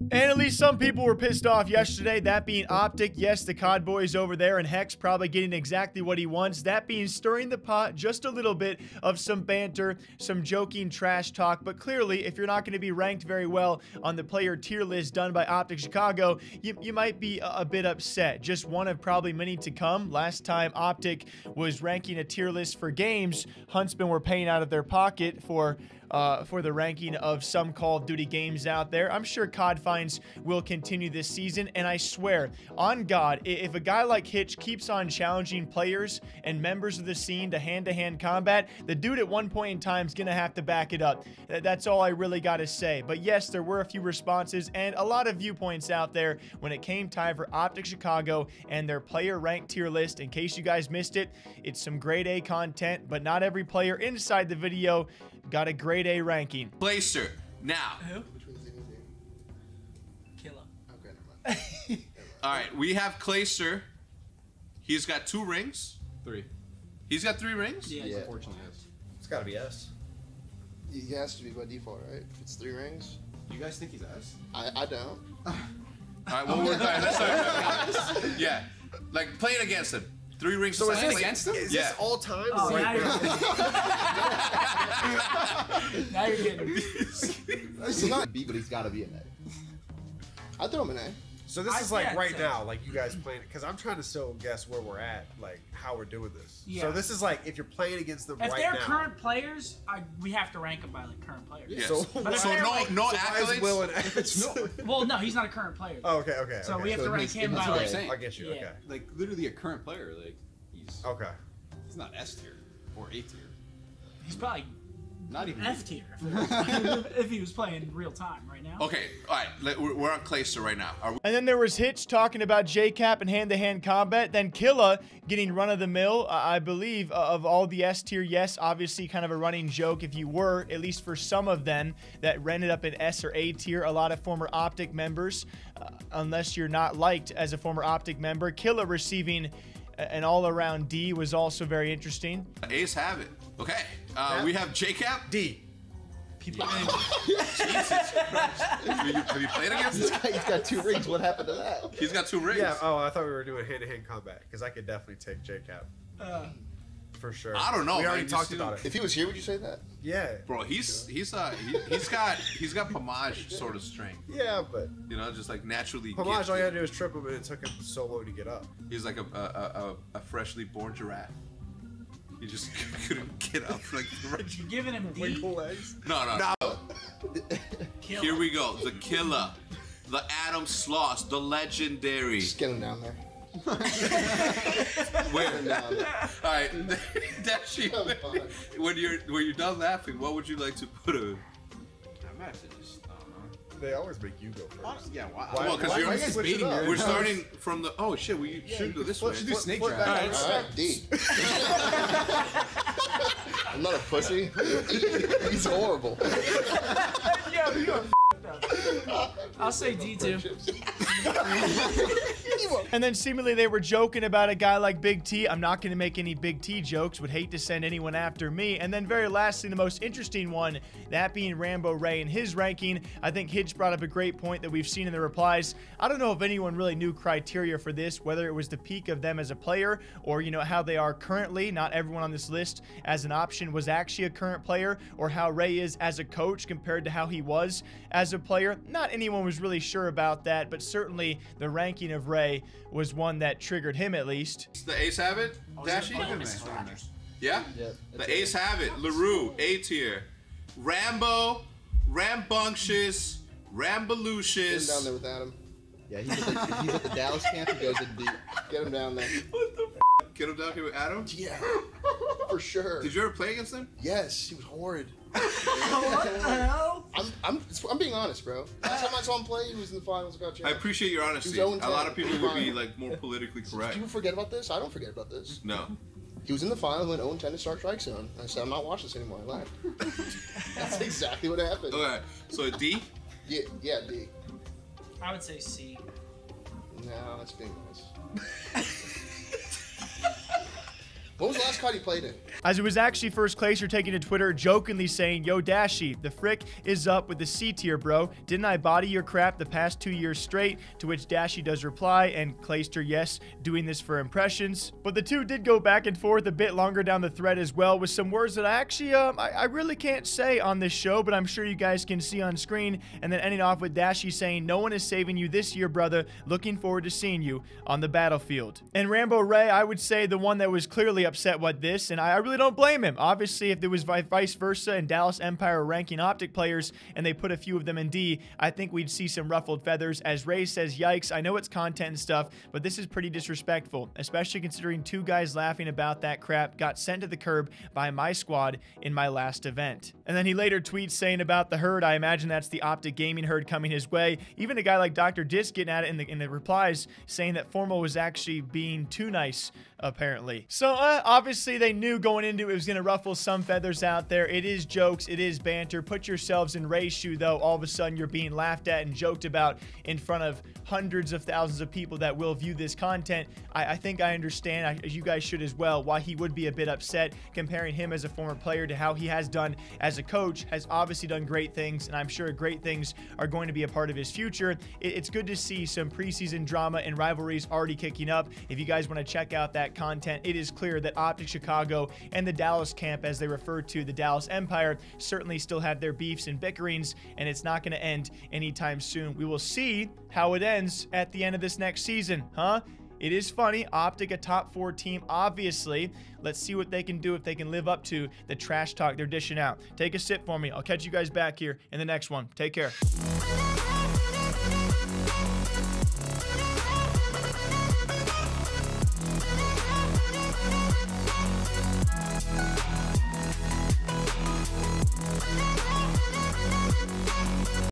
And at least some people were pissed off yesterday, that being OpTic. Yes, the CoD boys over there, and Hex probably getting exactly what he wants. That being stirring the pot just a little bit of some banter, some joking trash talk. But clearly, if you're not going to be ranked very well on the player tier list done by OpTic Chicago, you might be a bit upset. Just one of probably many to come. Last time OpTic was ranking a tier list for games, Huntsmen were paying out of their pocket for the ranking of some Call of Duty games out there. I'm sure COD finds will continue this season, and I swear, on God, if a guy like Hitch keeps on challenging players and members of the scene to hand-to-hand combat, the dude at one point in time is going to have to back it up. That's all I really got to say. But yes, there were a few responses and a lot of viewpoints out there when it came time for OpTic Chicago and their player rank tier list. In case you guys missed it, it's some grade A content, but not every player inside the video got a grade A ranking. Placer. Now. Who? Which one's the easy? Killer. Okay, never mind. Alright, we have Clayster. He's got 2 rings. 3. He's got 3 rings? Yeah. Unfortunately, yes. It's gotta be S. He has to be by default, right? If it's 3 rings. You guys think he's S? I don't. Alright, well, let's start. Yeah. Like, playing against him. 3 rings. So is this against him? Is Yeah. this all time? Oh, Right now now? Now you're getting. He's not B, but he's got to be an A. I throw him an A. So this is like yeah, right so- now, like you guys playing, because I'm trying to still guess where we're at, like how we're doing this. Yeah. So this is like if you're playing against them If right they're now. current players, we have to rank them by like current players. Yes. So, But if So they're no, like- no so why is accolades? Will and S? Well, no, he's not a current player. Oh, okay, okay. So okay. we have to So it rank makes- him it by makes what I'm like. saying. I get you. Yeah. Okay. Like literally a current player. Like he's Okay. he's not S tier or A tier. He's probably Not even F tier if he was playing real time right now. Okay, alright. We're on Clayster right now. Are we? And then there was Hitch talking about JCap and hand-to-hand combat. Then Killa getting run-of-the-mill, I believe, of all the S tier. Yes, obviously kind of a running joke if you were, at least for some of them, that ended up in S or A tier. A lot of former OpTic members, unless you're not liked as a former OpTic member. Killa receiving an all-around D was also very interesting. Ace have it. Okay, we have JCap. D. People. Jesus Christ. Have you played against This him? guy, he's got 2 rings. What happened to that? He's got 2 rings. Yeah. Oh, I thought we were doing hand-to-hand combat because I could definitely take JCap for sure. I don't know. We already man. talked You about it. If he was here, would you say that? Yeah. Bro, he's got Pomage sort of strength. Yeah, but You know, just like naturally. Pomage, all you gifted. had to do was trip him, and it took him so long to get up. He's like a freshly born giraffe. He just couldn't get up like the rest. You're giving him D. Wiggle legs. No. Kill Here him. we go. The killer. The Adam Sloss. The legendary. Just get him down there. Where? Get him down there. Alright, Dashie, Come on. when you're done laughing, what would you like to put a... I'm actually just I don't know. They always make you go first. Yeah, why? Why- Well, 'cause why you're you guys switch it baiting up? her. We're starting from the... Oh shit, we should go this way. should do snake flip draft. back. Alright, Alright, D. I'm not a pussy. He's horrible. Yo, you are f***ed up. I'll say D too. And then seemingly they were joking about a guy like Big T. I'm not going to make any Big T jokes. Would hate to send anyone after me. And then very lastly, the most interesting one, that being RamboRay and his ranking. I think Hitch brought up a great point that we've seen in the replies. I don't know if anyone really knew criteria for this, whether it was the peak of them as a player or, you know, how they are currently. Not everyone on this list as an option was actually a current player, or how Ray is as a coach compared to how he was as a player. Not anyone was really sure about that, but certainly the ranking of Ray was one that triggered him at least. The Ace have it? Dashie? Mrs. Rogers. Yeah? Yeah, The Ace have it. LaRue, A tier. Rambo, Rambunctious, Get him down Rambalicious. there with Adam. Yeah, he's at the Dallas camp. He goes in deep. Get him down there. Get him down here with Adam. Yeah, for sure. Did you ever play against him? Yes, he was horrid. What the hell? I'm being honest, bro. Last time I saw him play, he was in the finals of God I appreciate your honesty. He was A lot of 0-10. people would be like more politically correct. Do you forget about this? I don't forget about this. No. He was in the final, went 0-10 to start Strike Zone. I said, I'm not watching this anymore. I left. That's exactly what happened. Okay, so a D? Yeah, D. I would say C. No, that's being nice. What was the last CoD you played in? As it was actually First Glacier taking to Twitter, jokingly saying, "Yo, Dashie, the frick is up with the C tier, bro. Didn't I body your crap the past 2 years straight?" To which Dashie does reply, and Glacier, yes, doing this for impressions. But the two did go back and forth a bit longer down the thread as well, with some words that I actually, I really can't say on this show, but I'm sure you guys can see on screen. And then ending off with Dashie saying, "No one is saving you this year, brother. Looking forward to seeing you on the battlefield." And RamboRay, I would say the one that was clearly upset with this, and I really don't blame him. Obviously, if there was vice versa and Dallas Empire were ranking OpTic players and they put a few of them in D, I think we'd see some ruffled feathers. As Ray says, yikes, I know it's content and stuff, but this is pretty disrespectful, especially considering 2 guys laughing about that crap got sent to the curb by my squad in my last event. And then he later tweets saying about the herd, I imagine that's the OpTic gaming herd coming his way. Even a guy like Dr. Disc getting at it in the replies, saying that Formal was actually being too nice, apparently. So obviously they knew going into it was going to ruffle some feathers out there. It is jokes, it is banter. Put yourselves in Ray's shoe, though. All of a sudden you're being laughed at and joked about in front of hundreds of thousands of people that will view this content. I think I understand, as you guys should as well, why he would be a bit upset. Comparing him as a former player to how he has done as a coach, has obviously done great things, and I'm sure great things are going to be a part of his future. It's good to see some preseason drama and rivalries already kicking up. If you guys want to check out that content, it is clear that OpTic Chicago and the Dallas camp, as they refer to the Dallas Empire, certainly still have their beefs and bickerings, and it's not going to end anytime soon. We will see how it ends at the end of this next season, huh? It is funny, OpTic a top 4 team, obviously. Let's see what they can do, if they can live up to the trash talk they're dishing out. Take a sip for me. I'll catch you guys back here in the next one. Take care.